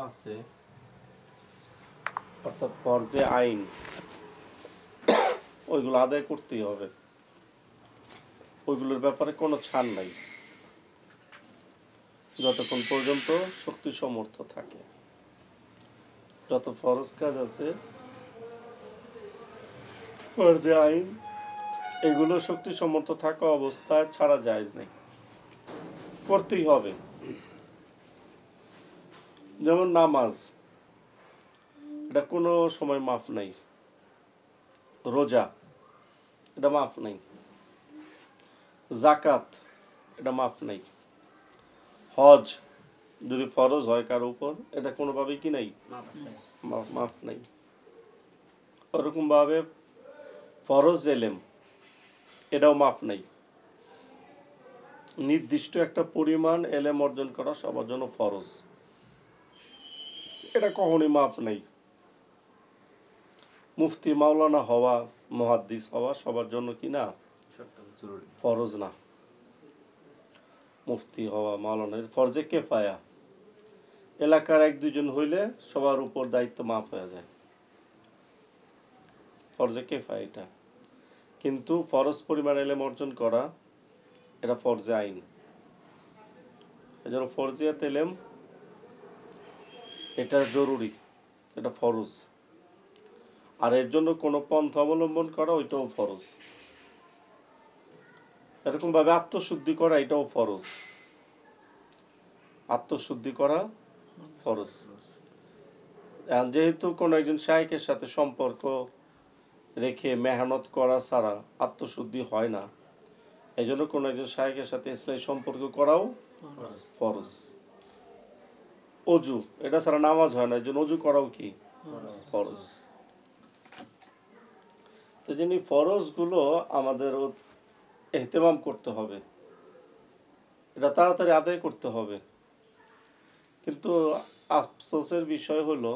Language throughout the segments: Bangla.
আছে অর্থাৎ ফরজে আইন ওইগুলো আদায় করতেই হবে, ওইগুলোর ব্যাপারে কোনো ছাড় নাই যতক্ষণ পর্যন্ত শক্তি সমর্থ থাকে। যত ফরজ কাজ আছে ফরজে আইন এগুলো শক্তি সমর্থ থাকা অবস্থায় ছাড়া জায়েজ নেই, করতেই হবে। যেমন নামাজ, এটা কোনো সময় মাফ নাই। রোজা, এটা মাফ নাই। জাকাত, এটা মাফ নাই। হজ যদি ফরজ হয় কারো উপর, এটা কোনোভাবেই কি নাই, মাফ নাই। ওরকম ভাবে ফরজ এলেম, এটাও মাফ নাই। নির্দিষ্ট একটা পরিমাণ এলেম অর্জন করা সবার জন্য ফরজ, এটা কখনই মাফ নাই। মুফতি মাওলানা হওয়া, মুহাদ্দিস হওয়া সবার জন্য কি না, ফরজ না। মুফতি হওয়া, মাওলানা ফরজে কেফায়া, এলাকার এক দুজন হইলে সবার উপর দায়িত্ব মাফ হয়ে যায়, ফরজে কেফায়া এটা। কিন্তু ফরজ পরিমাণ এলেম অর্জন করা এটা ফরজে আইন। এজন্য ফরজিয়াত এলেম এটা জরুরি, এটা ফরজ। আর এর জন্য কোনো পন্থা অবলম্বন করা ওইটাও ফরজ। এরকম ভাবে আত্মশুদ্ধি করা এটাও ফরজ, আত্মশুদ্ধি করা ফরজ। যেহেতু কোনো একজন শায়েখের সাথে সম্পর্ক রেখে মেহনত করা ছাড়া আত্মশুদ্ধি হয় না, এই জন্য কোনো একজন শায়েখের সাথে ইসলামী সম্পর্ক করাও ফরজ। অজু, এটা ছাড়া নামাজ হয় না, এই জন্য অজু করাও কি ফরজ। তো যিনি ফরজগুলো আমাদের ইহতেমাম করতে হবে, এটা তাড়াতাড়ি আদায় করতে হবে। কিন্তু আফসোসের বিষয় হলো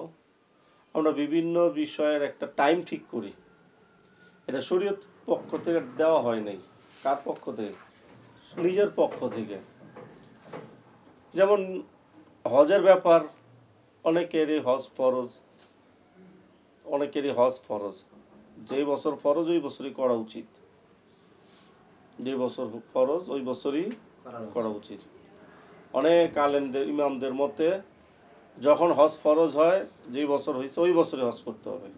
আমরা বিভিন্ন বিষয়ের একটা টাইম ঠিক করি, এটা শরীয়ত পক্ষ থেকে দেওয়া হয় নাই। কার পক্ষ থেকে? নিজের পক্ষ থেকে। যেমন হজের ব্যাপার, অনেকেরই হজ ফরজ, অনেকেরই হজ ফরজ। যে বছর ফরজ ওই বছরই করা উচিত, যে বছর ফরজ ওই বছরই করা উচিত। অনেক আলেমদের, ইমামদের মতে যখন হজ ফরজ হয়, যে বছর হয়েছে ওই বছরই হজ করতে হবে,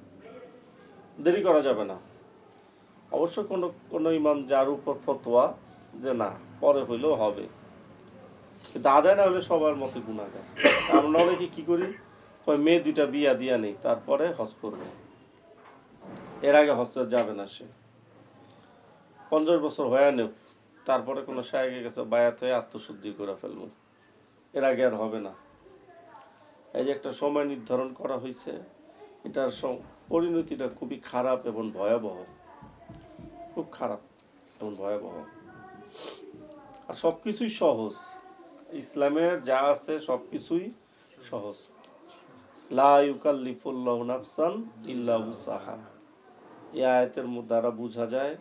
দেরি করা যাবে না। অবশ্য কোনো কোনো ইমাম যার উপর ফতোয়া যে না পরে হইলেও হবে, কিন্তু আদায় না হলে সবার মতে গুনাহগার। আমরা অনেকে কি করি, মেয়ে দুইটা বিয়া দিয়া নেই তারপরে হজ করবো, এর আগে হজ যাবে না। সে 50 বছর হয়ে নেব, তারপরে কোনো শায়েখের কাছে বায়াত হয়ে আত্মশুদ্ধি করে ফেলবো, এর আগে আর হবে না। এই যে একটা সময় নির্ধারণ করা হয়েছে, এটার পরিণতিটা খুবই খারাপ এবং ভয়াবহ, খুব খারাপ এবং ভয়াবহ। আর সবকিছুই সহজ, ইসলামের যা আছে সবকিছুই সহজ। লা ইউকাল্লিফুল্লাহু নাফসান ইল্লা উসাহা, এই আয়াতের দ্বারা বোঝা যায়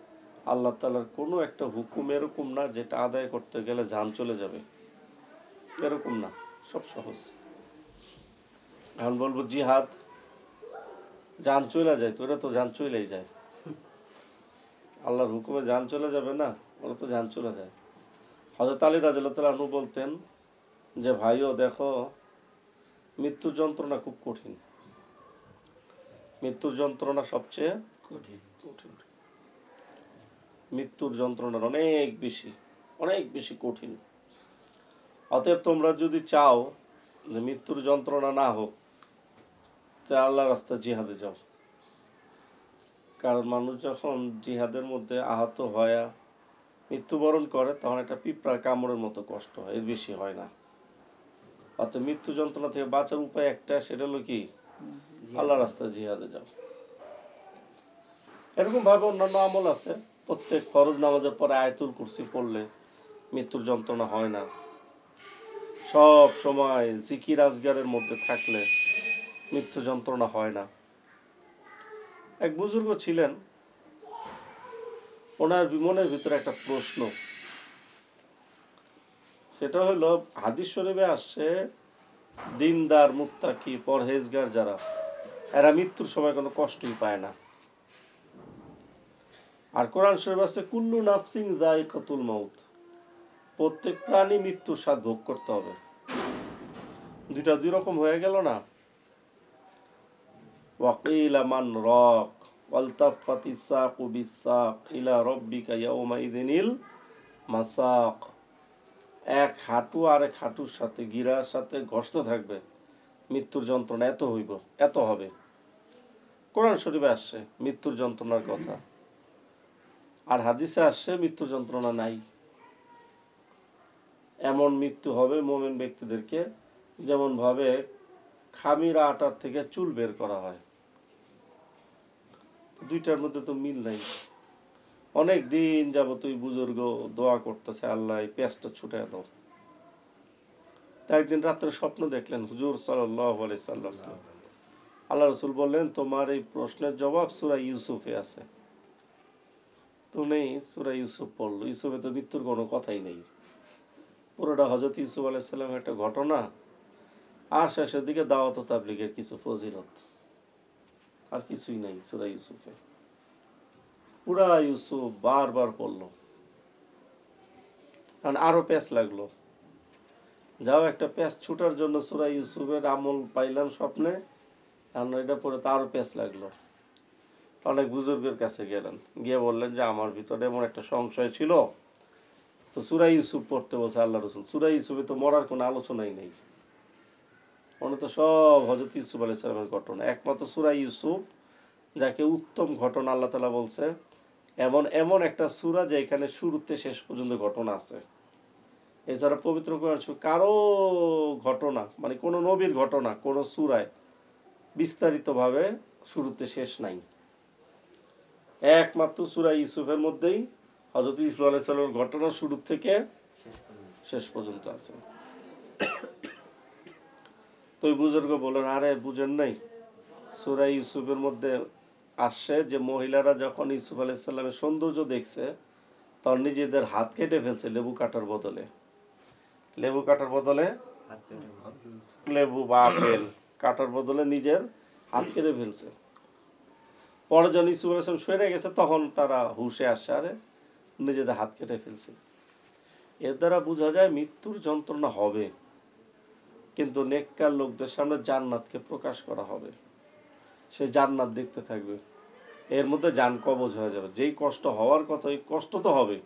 আল্লাহ তাআলার কোনো একটা হুকুম এরকম না যেটা আদায় করতে গেলে জান চলে যাবে, এরকম না, সব সহজ। এখন বলবো জিহাদ, জান চলে যায়, তো ওরা তো জান চলেই যায়। আল্লাহর হুকুমে জান চলে যাবে না, ওরা তো জান চলে যায়। হযরত আলী রাদিয়াল্লাহু তাআলা আনহু বলতেন যে ভাইও দেখো, মৃত্যুর যন্ত্রণা খুব কঠিন, মৃত্যুর যন্ত্রণা সবচেয়ে কঠিন, মৃত্যুর যন্ত্রণা অনেক বেশি, অনেক বেশি কঠিন। অতএব তোমরা যদি চাও যে মৃত্যুর যন্ত্রণা না হোক, তাহলে আল্লাহর রাস্তায় জিহাদে যাও। কারণ মানুষ যখন জিহাদের মধ্যে আহত হয়, মৃত্যুবরণ করে, তখন একটা পিঁপড়ার কামড়ের মতো কষ্ট হয়, এর বেশি হয় না। অর্থাৎ মৃত্যু যন্ত্রণা থেকে বাঁচার উপায় একটা, সেটা হলো কি আল্লাহর রাস্তায় জিহাদে যাও। এরকম ভাবে অন্যান্য আমল আছে, প্রত্যেক ফরজ নামাজের পরে আয়াতুল কুরসি পড়লে মৃত্যুর যন্ত্রণা হয় না। সব সময় জিকির আজগারের মধ্যে থাকলে মৃত্যু যন্ত্রণা হয় না। এক বুজুর্গ ছিলেন, ওনার মনের ভিতরে একটা প্রশ্ন, সেটা হলো হাদিস শরীফে আসছে দিনদার মুত্তাকি পরহেজগার যারা, এরা মৃত্যুর সময় কোনো কষ্টই পায় না। আর কোরআন শরীফ আছে কুল্লু নাফসিন যায়িকাতুল মাউত, প্রত্যেক প্রাণী মৃত্যুর স্বাদ ভোগ করতে হবে। দুইটা দুই রকম হয়ে গেল না। ওয়াকিলা মান রাক ওয়ালতাফাতিস সাকু বিসাক ইলা রাব্বিকা ইয়াউমাইযিনিল মাসাক। এক হাঁটু আর এক হাঁটুর সাথে গিরার সাথে ঘষতে থাকবে, মৃত্যুর যন্ত্রণা এত হইব, এত হবে। কোরআন শরীফে আসছে মৃত্যুর যন্ত্রণার কথা, আর হাদিসে আসছে মৃত্যুর যন্ত্রণা নাই। এমন মৃত্যু হবে মুমিন ব্যক্তিদেরকে যেমন ভাবে খামির আটার থেকে চুল বের করা হয়। দুইটার মধ্যে তো মিল নাই। অনেক দিন যাবত ওই বুজুর্গ দোয়া করতেছে, আল্লাহ এই পেঁচটা ছুটে দাও। তা একদিন রাত্রে স্বপ্ন দেখলেন হুজুর সাল্লাল্লাহু আলাইহি সাল্লাম, আল্লাহ রসুল বললেন তোমার এই প্রশ্নের জবাব সূরা ইউসুফে আছে। তুমি সূরা ইউসুফ পড়লো, ইউসুফে তো মৃত্যুর কোনো কথাই নেই, পুরোটা হযরত ইউসুফ আলাইহিস সালামের একটা ঘটনা, আর শেষের দিকে দাওয়াত ও তাবলীগের কিছু ফজিলত, আর কিছুই নাই সূরা ইউসুফে। পুরা ইউসুফ বারবার পড়লো, কারণ আরো প্যাঁচ লাগলো। যাও একটা প্যাঁচ ছুটার জন্য সূরা ইউসুফের আমল পাইলাম স্বপ্নে, কারণ এটা পড়ে তো আরো প্যাঁচ লাগলো। অনেক বুজুর্গের কাছে গেলেন, গিয়ে বললেন যে আমার ভিতরে এমন একটা সংশয় ছিল, তো সূরা ইউসুফ পড়তে বলছে আল্লাহ রসুল। সূরা ইউসুফে তো মরার কোনো আলোচনাই নেই, মনে তো সব হযরত ইউসুফ আলাইহিস সালামের ঘটনা। একমাত্র সূরা ইউসুফ যাকে উত্তম ঘটনা আল্লাহ তাআলা বলছে, এমন এমন একটা সূরা যে এখানে শুরুতে শেষ পর্যন্ত ঘটনা আছে। এছাড়া পবিত্র কোরআন কারো ঘটনা, মানে কোনো নবীর ঘটনা কোনো সূরায় বিস্তারিতভাবে শুরুতে শেষ নাই। একমাত্র সূরা ইউসুফের মধ্যেই হযরত ইউসুফ আলাইহিস সালামের ঘটনা শুরু থেকে শেষ পর্যন্ত আছে। তো ওই বুজুর্গ বলেন, আরে বুঝেন নাই, সূরা ইউসুফের মধ্যে আসছে যে মহিলারা যখন ইউসুফ আলাইহিস সালামের সৌন্দর্য দেখছে তখন নিজেদের হাত কেটে ফেলছে লেবু কাটার বদলে। লেবু কাটার বদলে লেবু বা আপেল কাটার বদলে নিজের হাত কেটে ফেলছে। পরে যখন ইউসুফ আলাইহিস সালাম সরে গেছে তখন তারা হুঁশে আসছে, আরে নিজেদের হাত কেটে ফেলছে। এর দ্বারা বোঝা যায় মৃত্যুর যন্ত্রণা হবে, কিন্তু নেককার লোকদের সামনে জান্নাতকে প্রকাশ করা হবে। সে জান্নাত দেখতে থাকবে, এর মধ্যে জান কবজ হয়ে যাবে। যেই কষ্ট হওয়ার কথা ওই কষ্ট তো হবে,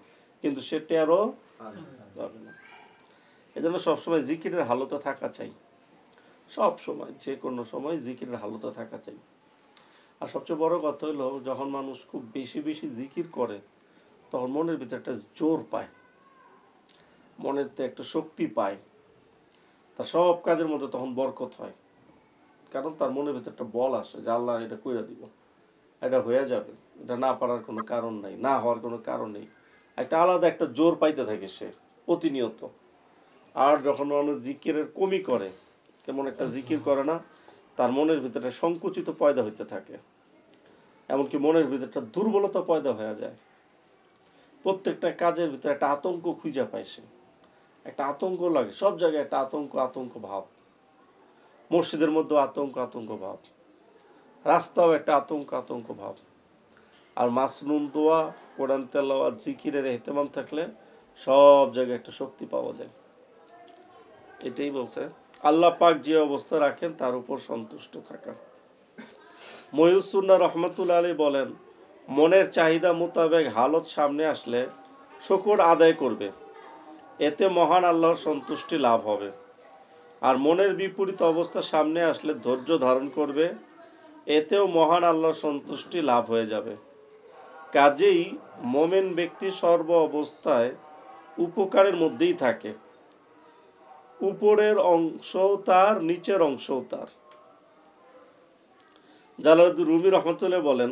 কিন্তু সে টেরও যাবে না। এজন্য সবসময় জিকিরের হালতে থাকা চাই, সব সময় যে কোনো সময় জিকিরের হালতে থাকা চাই। আর সবচেয়ে বড় কথা হলো যখন মানুষ খুব বেশি বেশি জিকির করে তখন মনের ভিতরে একটা জোর পায়, মনের তো একটা শক্তি পায়, তার সব কাজের মধ্যে তখন বরকত হয়। কারণ তার মনের ভিতরে একটা বল আসে যে আল্লাহ এটা কইরা দিব, এটা হয়ে যাবে, এটা না পারার কোনো কারণ নাই, না হওয়ার কোনো কারণ নেই। একটা আলাদা একটা জোর পাইতে থাকে সে প্রতিনিয়ত। আর যখন মানুষ জিকিরের কমি করে, তেমন একটা জিকির করে না, তার মনের ভিতরে সংকুচিত পয়দা হইতে থাকে, এমনকি মনের ভিতরে একটা দুর্বলতা পয়দা হয়ে যায়। প্রত্যেকটা কাজের ভিতরে একটা আতঙ্ক খুঁজে পায় সে, একটা আতঙ্ক লাগে, সব জায়গায় একটা আতঙ্ক আতঙ্ক ভাব। মসজিদের মধ্যে আতঙ্ক আতঙ্ক ভাব, রাস্তাও একটা আতঙ্ক আতঙ্ক ভাব। আর মাসনুন দোয়া, কোরআন তেলাওয়াত, জিকিরের ইহতিমাম থাকলে সব জায়গায় একটা শক্তি পাওয়া যায়। এটাই বলছে আল্লাহ পাক যে অবস্থা রাখেন তার উপর সন্তুষ্ট থাকা। মহিউসুন্নাহ রহমতুল্লাহ আলী বলেন, মনের চাহিদা মোতাবেক হালত সামনে আসলে শুকর আদায় করবে, এতে মহান আল্লাহর সন্তুষ্টি লাভ হবে। আর মনের বিপরীত অবস্থা সামনে আসলে ধৈর্য ধারণ করবে, এতেও মহান আল্লাহর সন্তুষ্টি লাভ হয়ে যাবে। কাজেই মোমেন ব্যক্তি সর্ব অবস্থায় উপকারের মধ্যেই থাকে, উপরের অংশ তার, নিচের অংশ তার। জালালউদ্দিন রুমি রহমতুল্লাহ বলেন,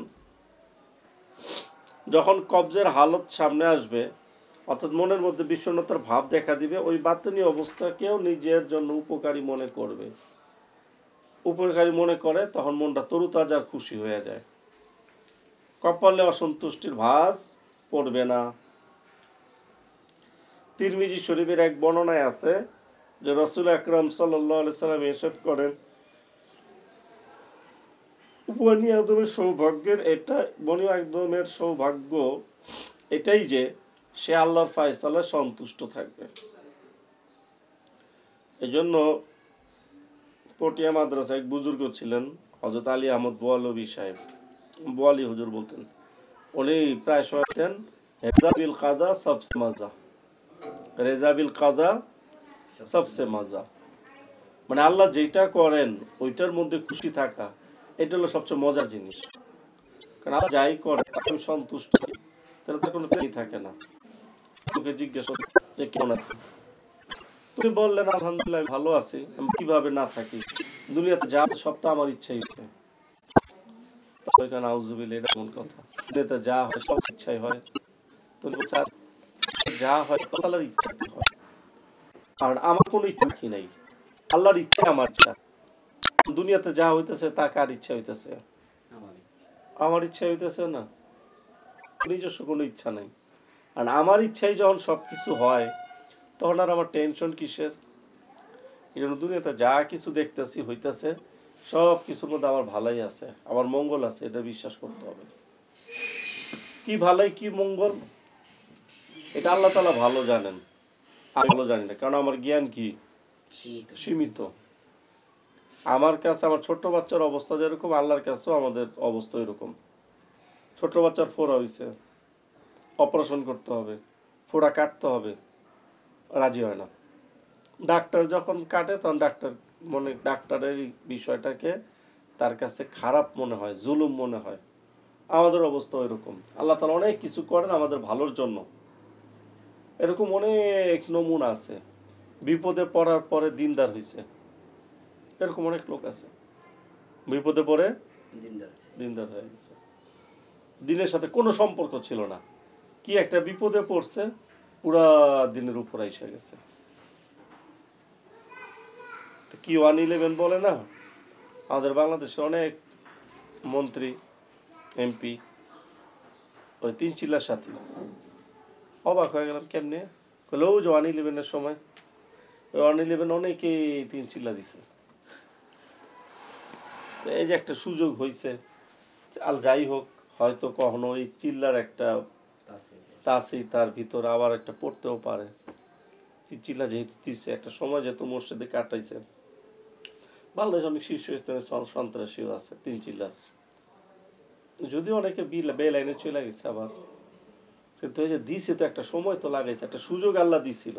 যখন কবজের হালত সামনে আসবে, অর্থাৎ মনের মধ্যে বিষণ্ণতার ভাব দেখা দিবে, ওই বাতিনি অবস্থাকেও নিজের জন্য উপকারী মনে করবে। উপকারী মনে করে তখন মনটা তরুতাজা খুশি হয়ে যায়, কপালে অসন্তুষ্টির ভাঁজ পড়বে না। তিরমিজি শরীফের এক বর্ণনায় আছে যে রাসূল আকরাম সাল্লাল্লাহু আলাইহি সাল্লাম ইরশাদ করেন, বনি আদমের সৌভাগ্য এটাই যে সে আল্লাহর ফায়সালায় সন্তুষ্ট থাকবে। এই জন্য পটিয়া মাদ্রাসায় এক বুজুর্গ ছিলেন, হযরত আলী আহমদ বোয়ালবী সাহেব, বোয়ালি হুজুর বলতেন। উনি প্রায় শোনাতেন, রেজা বিল কাদা সবসে মজা, রেজা বিল কাদা সবসে মজা। মানে আল্লাহ যেটা করেন ওইটার মধ্যে খুশি থাকা, এটা হলো সবচেয়ে মজার জিনিস। কারণ আল্লাহ যাই করে তাতে আমি সন্তুষ্ট, তাহলে তার কোনো পেই থাকে না। তোকে জিজ্ঞেস যে কেমন আছে, তুমি বললেন আলহামদুলিল্লাহ ভালো আছি, আমি কিভাবে না থাকি, দুনিয়াতে যা সব তো আমার ইচ্ছাই হচ্ছে। আউযুবিল্লাহ, এটা এমন কথা, দুনিয়াতে যা হয় সব ইচ্ছাই হয়। তুমি যা হয় আল্লাহর ইচ্ছাতে হয়, আর আমার কোনো ইচ্ছা কি নাই, আল্লাহর ইচ্ছা আমার ইচ্ছা। দুনিয়াতে যা হইতেছে তা কার ইচ্ছা হইতেছে? আমার ইচ্ছা হইতেছে না, নিজস্ব কোনো ইচ্ছা নাই। আর আমার ইচ্ছাই যখন সবকিছু হয় তখন আর আমার টেনশন কিসের? এই জন্য দুনিয়াতে যা কিছু দেখতেছি হইতেছে সব কিছুর মধ্যে আমার ভালাই আছে, আমার মঙ্গল আছে, এটা বিশ্বাস করতে হবে। কি ভালাই কি মঙ্গল এটা আল্লাহ তাআলা ভালো জানেন, আমি ভালো জানি না, কারণ আমার জ্ঞান কি সীমিত। আমার কাছে আমার ছোট বাচ্চার অবস্থা যেরকম, আল্লাহর কাছেও আমাদের অবস্থা এরকম। ছোট বাচ্চার ফোড়া হইছে, অপারেশন করতে হবে, ফোড়া কাটতে হবে, রাজি হয় না। ডাক্তার যখন কাটে তখন ডাক্তারের বিষয়টাকে তার কাছে খারাপ মনে হয়, জুলুম মনে হয়। আমাদের অবস্থা এরকম। আল্লাহ তাআলা অনেক কিছু করেন আমাদের ভালোর জন্য। এরকম অনেক নমুনা আছে, বিপদে পড়ার পরে দিনদার হয়েছে, এরকম অনেক লোক আছে, বিপদে পড়ে দিনদার হয়ে গেছে। দিনের সাথে কোনো সম্পর্ক ছিল না, কি একটা বিপদে পড়ছে, পুরা দিনের উপর এসে গেছে। কি 111 বলে না, আমাদের বাংলাদেশে অনেক মন্ত্রী এমপি ওই 3 চিল্লার সাথী। অবাক হয়ে গেলাম কেমনে, বলে ও যে 111 সময় ওই 111 অনেকেই 3 চিল্লা দিছে। এই যে একটা সুযোগ হয়েছে, আর যাই হোক, হয়তো কখনো ওই চিল্লার একটা তাসির তার ভিতরে আবার একটা পড়তেও পারে। চিল্লা যেহেতু দিচ্ছে, একটা সময় যেহেতু মসজিদে কাটাইছে, বাংলাদেশ অনেক শীর্ষস্থানে সন্ত্রাসীও আছে 3 চিল্লার, যদিও অনেকে বেলাইনে চলে গেছে আবার, কিন্তু ওই যে দিছে তো একটা সময় তো লাগাইছে, একটা সুযোগ আল্লাহ দিছিল,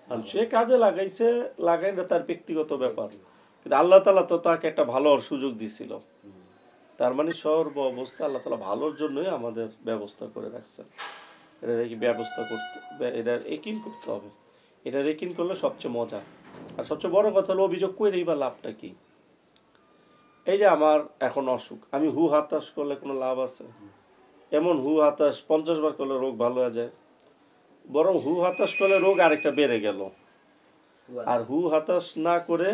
আর সে কাজে লাগাইছে লাগাই না তার ব্যক্তিগত ব্যাপার, কিন্তু আল্লাহ তাআলা তো তাকে একটা ভালো সুযোগ দিছিল। তার মানে সর্ব অবস্থা আল্লাহ তাআলা ভালোর জন্যই আমাদের ব্যবস্থা করে রাখছেন। এটা ব্যবস্থা করতে, এটা একিন করতে হবে। এটা রেকিন করলে সবচেয়ে মজা। আর সবচেয়ে বড় কথা হলো অভিযোগ করেই বা লাভটা কি? এই যে আমার এখন অসুখ, আমি হু হাতাশ করলে কোনো লাভ আছে? এমন হু হাতাশ 50 বার করলে রোগ ভালো হয়ে যায়, বরং হু হাতাশ করলে রোগ আরেকটা বেড়ে গেল। আর হু হতাশ না করে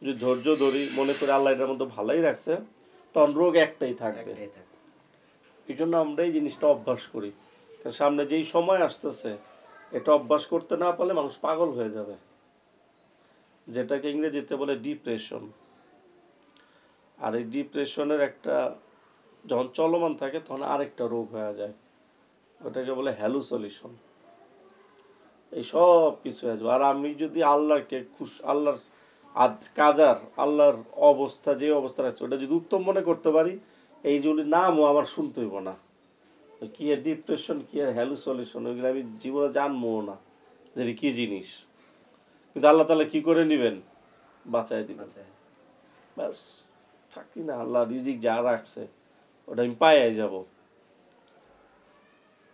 যদি ধৈর্য ধরি, মনে করি আল্লাহ এটার মধ্যে ভালোই রাখছে, তখন রোগ একটাই থাকবে। এই জন্য আমরা এই জিনিসটা অভ্যাস করি। সামনে যেই সময় আসতেছে, এটা অভ্যাস করতে না পারলে মানুষ পাগল হয়ে যাবে, যেটাকে ইংরেজিতে বলে ডিপ্রেশন। আর এই ডিপ্রেশনের একটা যখন চলমান থাকে তখন আরেকটা রোগ হয়ে যায়, ওটাকে বলে হ্যালুসিনেশন। এই সব কিছু হয়ে যাবে। আর আমি যদি আল্লাহকে আল্লাহর কাজার আল্লাহর অবস্থা, যে অবস্থা আছে ওটা যদি উত্তম মনে করতে পারি, এই যদি নামও আমার শুনতে হইব না। কি আর ডিপ্রেশন, কি আর হ্যালুসিনেশন, ওইগুলো আমি জীবনে জানবো না যে কি জিনিস। কিন্তু আল্লাহ তাআলা কি করে নেবেন? বাঁচাই দিবেন। ব্যাস, থাকি না, আল্লাহ রিজিক যা রাখছে ওটা আমি পাইয়াই যাব।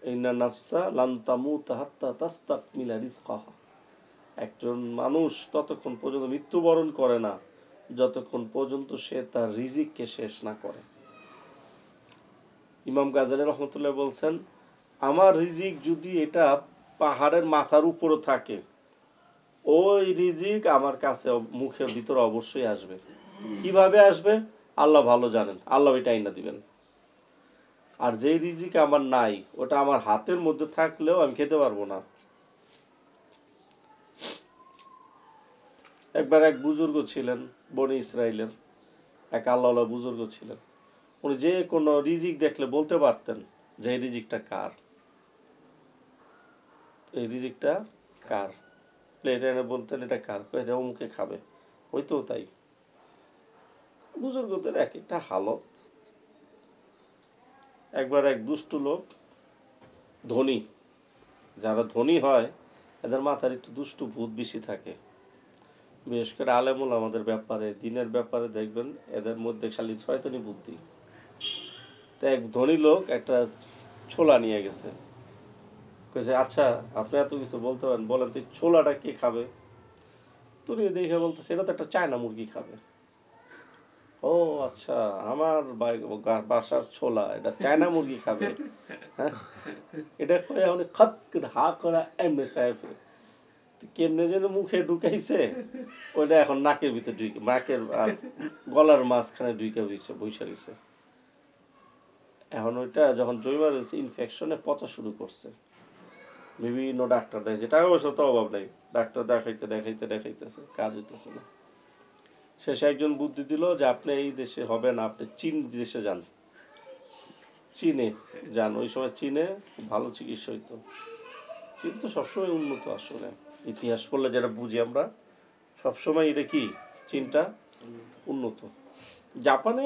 ইন্না নাফসা লান তামুতা হাত্তা তাস্তাকমিলা রিজকাহা। একজন মানুষ ততক্ষণ পর্যন্ত মৃত্যুবরণ করে না যতক্ষণ পর্যন্ত সে তার রিজিককে শেষ না করে। ইমাম গাজালি রহমতুল্লাহ বলছেন, আমার রিজিক যদি এটা পাহাড়ের মাথার উপরে থাকে, ওই রিজিক আমার কাছে মুখের ভিতরে অবশ্যই আসবে। কিভাবে আসবে আল্লাহ ভালো জানেন, আল্লাহ এটা আইনা দিবেন। আর যেই রিজিক আমার নাই, ওটা আমার হাতের মধ্যে থাকলেও আমি খেতে পারবো না। একবার এক বুজুর্গ ছিলেন, বনি ইসরায়েলের এক আল্লাহওয়ালা বুজুর্গ ছিলেন। উনি যে কোনো রিজিক দেখলে বলতে পারতেন যে এই রিজিকটা কার, এই রিজিকটা কার। প্লেটে এনে বলতেন এটা কার, এটা অমুকে খাবে, ওই তো তাই। বুজুর্গদের এক একটা হালত। একবার এক দুষ্টু লোক, ধনী, যারা ধনী হয় এদের মাথার একটু দুষ্টু ভূত বেশি থাকে, বিশেষ করে আলেমুল আমাদের ব্যাপারে, দিনের ব্যাপারে দেখবেন এদের মধ্যে খালি শয়তানি বুদ্ধি। তো এক ধনী লোক একটা ছোলা নিয়ে গেছে, কইছে আচ্ছা আপনি এত কিছু বলতে পারেন, বলেন তো ছোলাটা কে খাবে? তুমি দেখে বলতো সেটা তো একটা চায়না মুরগি খাবে। ও আচ্ছা, আমার বাসার ছোলা এটা চায়না মুরগি খাবে? হ্যাঁ, এটা কয়ে অনেক খত হা করা এমনি খায়, কেমনে যেন মুখে ঢুকাইছে ওইটা এখন নাকের ভিতরে ঢুকে, নাকের আর গলার মাঝখানে ঢুকে বসে রয়েছে। এখন ওইটা যখন জৈমা রয়েছে ইনফেকশনে পচা শুরু করছে। বিভিন্ন ডাক্তার দেখছে, টাকা পয়সা তো অভাব নেই, ডাক্তার দেখাইতেছে, কাজ হইতেছে না। শেষে একজন বুদ্ধি দিল যে আপনি এই দেশে হবে না, আপনি চীন দেশে যান, চীনে যান। ওই সময় চীনে ভালো চিকিৎসা হইতো, কিন্তু সবসময় উন্নত। আসলে ইতিহাস পড়লে যারা বুঝি আমরা, সবসময় এটা কি চীনটা উন্নত। জাপানে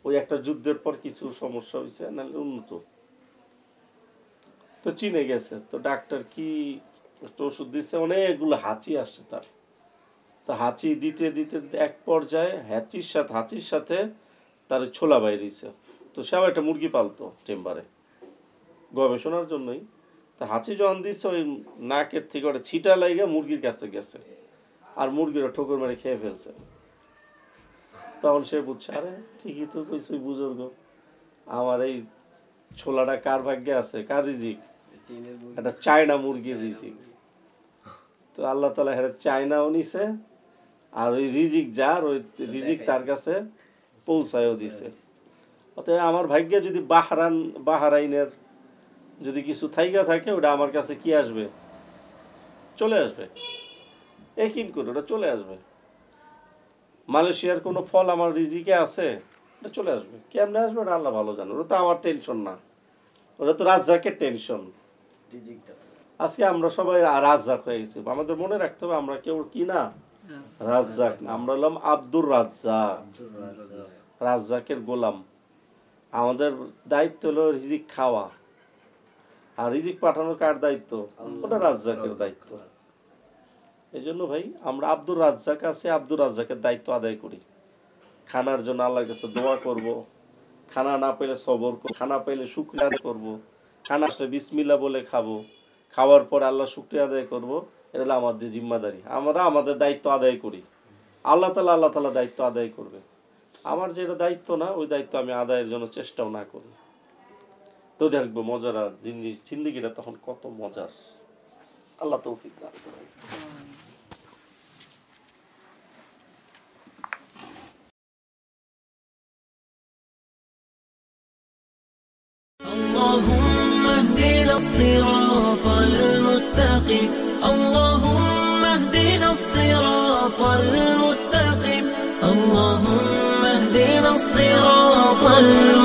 ওই একটা যুদ্ধের পর কিছু সমস্যা হয়েছে, নাহলে উন্নত। তো চীনে গেছে, তো ডাক্তার কি একটা ওষুধ দিচ্ছে, অনেকগুলো হাঁচি আসছে তার। তো হাঁচি দিতে দিতে এক পর্যায়ে হাঁচির সাথে তার ছোলা বাইরেছে। তো সে আবার একটা মুরগি পালতো চেম্বারে গবেষণার জন্যই। তা হাঁচি যখন দিচ্ছে ওই নাকের থেকে ওটা ছিটা লাগে মুরগির কাছে গেছে, আর মুরগিরা ঠোকর মেরে খেয়ে ফেলছে। তখন সে বুঝছে আরে ঠিকই তো কইছি বুজুর্গ, আমার এই ছোলাটা কার ভাগ্যে আছে, কার রিজিক? একটা চায়না মুরগির রিজিক। তো আল্লাহ তাআলা এটা চায়নাও নিছে, আর ওই রিজিক যার, ওই রিজিক তার কাছে পৌঁছায়ও দিছে। অতএব আমার ভাগ্যে যদি বাহরাইনের যদি কিছু থাইকা থাকে, ওটা আমার কাছে কি আসবে? চলে আসবে। একই করে ওটা চলে আসবে। মালয়েশিয়ার কোনো ফল আমার রিজিকে আছে, ওটা চলে আসবে। কেমনে আসবে ওটা আল্লাহ ভালো জানে, ওটা তো আমার টেনশন না, ওটা তো রাজ্জাকের টেনশন। আজকে আমরা সবাই রাজ্জাক হয়ে গেছি। আমাদের মনে রাখতে হবে আমরা কেউ কি না, রাজ্জাক না, আমরা হলাম আব্দুর রাজ্জাক, রাজ্জাকের গোলাম। আমাদের দায়িত্ব হলো রিজিক খাওয়া, আর রিজিক পাঠানোর কার দায়িত্ব? ওটা রাজ্জাকের দায়িত্ব। এই জন্য ভাই আমরা আব্দুর রাজ্জাক আছে, আব্দুর রাজ্জাকের দায়িত্ব আদায় করি। খানার জন্য আল্লাহর কাছে দোয়া করব, খানা না পেলে সবর করব, খানা পেলে শুকরিয়া আদায় করব, খানা আসলে বিসমিল্লাহ বলে খাবো, খাওয়ার পর আল্লাহ শুকরিয়া আদায় করব। এটা হলো আমাদের জিম্মাদারি। আমরা আমাদের দায়িত্ব আদায় করি, আল্লাহ তাআলা দায়িত্ব আদায় করবে। আমার যেটা দায়িত্ব না, ওই দায়িত্ব আমি আদায়ের জন্য চেষ্টাও না করি, তো দেখবো মজার জিন্দেগিটা তখন কত মজার। আল্লাহ তৌফিক দান করেন। اللهم اهدنا الصراط المستقيم، اللهم اهدنا الصراط المستقيم، اللهم اهدنا الصراط المستقيم.